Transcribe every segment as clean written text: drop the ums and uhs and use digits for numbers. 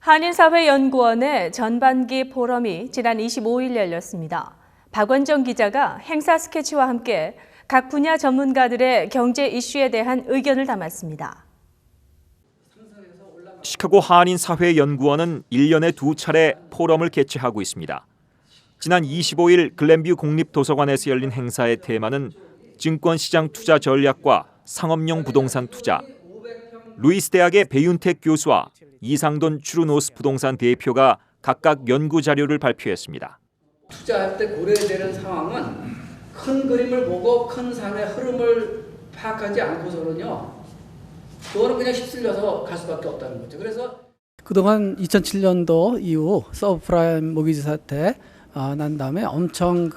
한인사회연구원의 전반기 포럼이 지난 25일 열렸습니다. 박원정 기자가 행사 스케치와 함께 각 분야 전문가들의 경제 이슈에 대한 의견을 담았습니다. 시카고 한인사회연구원은 1년에 2차례 포럼을 개최하고 있습니다. 지난 25일 글렌뷰 공립도서관에서 열린 행사의 테마는 증권시장 투자 전략과 상업용 부동산 투자. 루이스 대학의 배윤택 교수와 이상돈 추르노스 부동산 대표가 각각 연구 자료를 발표했습니다. 투자할 때 고려되는 상황은 큰 그림을 보고 큰 산의 흐름을 파악하지 않고서는요. 그거는 그냥 휩쓸려서 갈 수밖에 없다는 거죠. 그래서 그동안 2007년도 이후 서브프라임 모기지 사태 난 다음에 엄청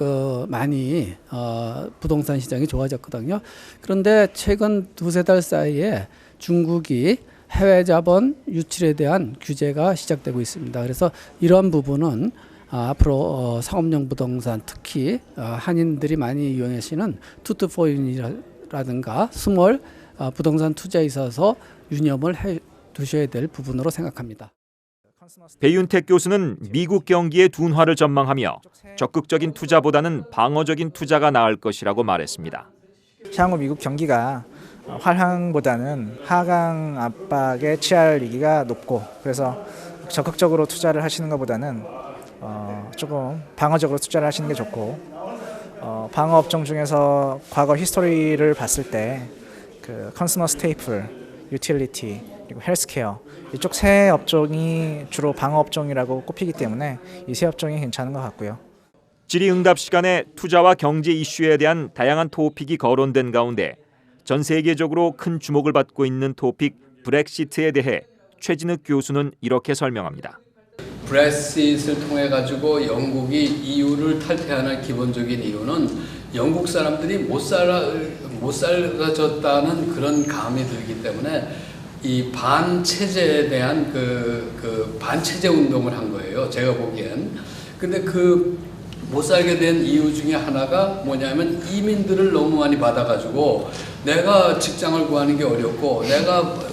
많이 부동산 시장이 좋아졌거든요. 그런데 최근 두세 달 사이에 중국이 해외 자본 유출에 대한 규제가 시작되고 있습니다. 그래서 이러한 부분은 앞으로 상업용 부동산 특히 한인들이 많이 이용하시는 투투포인이라든가 스몰 부동산 투자에 있어서 유념을 해 두셔야 될 부분으로 생각합니다. 배윤택 교수는 미국 경기의 둔화를 전망하며 적극적인 투자보다는 방어적인 투자가 나을 것이라고 말했습니다. 향후 미국 경기가 활황보다는 하강 압박에 취할 위기가 높고 그래서 적극적으로 투자를 하시는 것보다는 조금 방어적으로 투자를 하시는 게 좋고 방어 업종 중에서 과거 히스토리를 봤을 때 그 컨슈머 스테이플, 유틸리티 그리고 헬스케어 이쪽 세 업종이 주로 방어 업종이라고 꼽히기 때문에 이 세 업종이 괜찮은 것 같고요. 질의응답 시간에 투자와 경제 이슈에 대한 다양한 토픽이 거론된 가운데 전 세계적으로 큰 주목을 받고 있는 토픽 브렉시트에 대해 최진욱 교수는 이렇게 설명합니다. 브렉시트를 통해 가지고 영국이 EU를 탈퇴하는 기본적인 이유는 영국 사람들이 못 살아졌다는 그런 감이 들기 때문에 이 반체제에 대한 그 반체제 운동을 한 거예요. 제가 보기엔. 근데 못 살게 된 이유 중에 하나가 뭐냐면 이민들을 너무 많이 받아가지고 내가 직장을 구하는 게 어렵고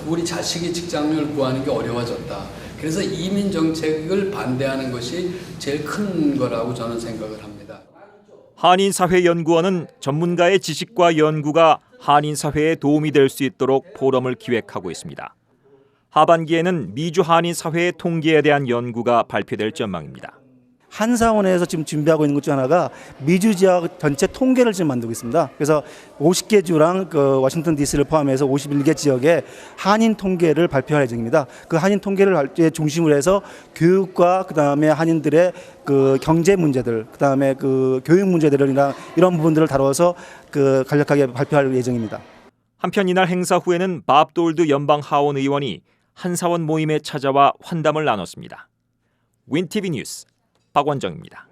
우리 자식이 직장을 구하는 게 어려워졌다. 그래서 이민 정책을 반대하는 것이 제일 큰 거라고 저는 생각을 합니다. 한인사회연구원은 전문가의 지식과 연구가 한인사회에 도움이 될 수 있도록 포럼을 기획하고 있습니다. 하반기에는 미주 한인사회의 통계에 대한 연구가 발표될 전망입니다. 한사원에서 지금 준비하고 있는 것 중 하나가 미주 지역 전체 통계를 지금 만들고 있습니다. 그래서 50개 주랑 워싱턴 DC를 포함해서 51개 지역의 한인 통계를 발표할 예정입니다. 그 한인 통계를 중심으로 해서 교육과 그다음에 한인들의 경제 문제들, 그다음에 교육 문제들이나 이런 부분들을 다뤄서 간략하게 발표할 예정입니다. 한편 이날 행사 후에는 밥 돌드 연방 하원 의원이 한사원 모임에 찾아와 환담을 나눴습니다. 윈티비 뉴스 박원정입니다.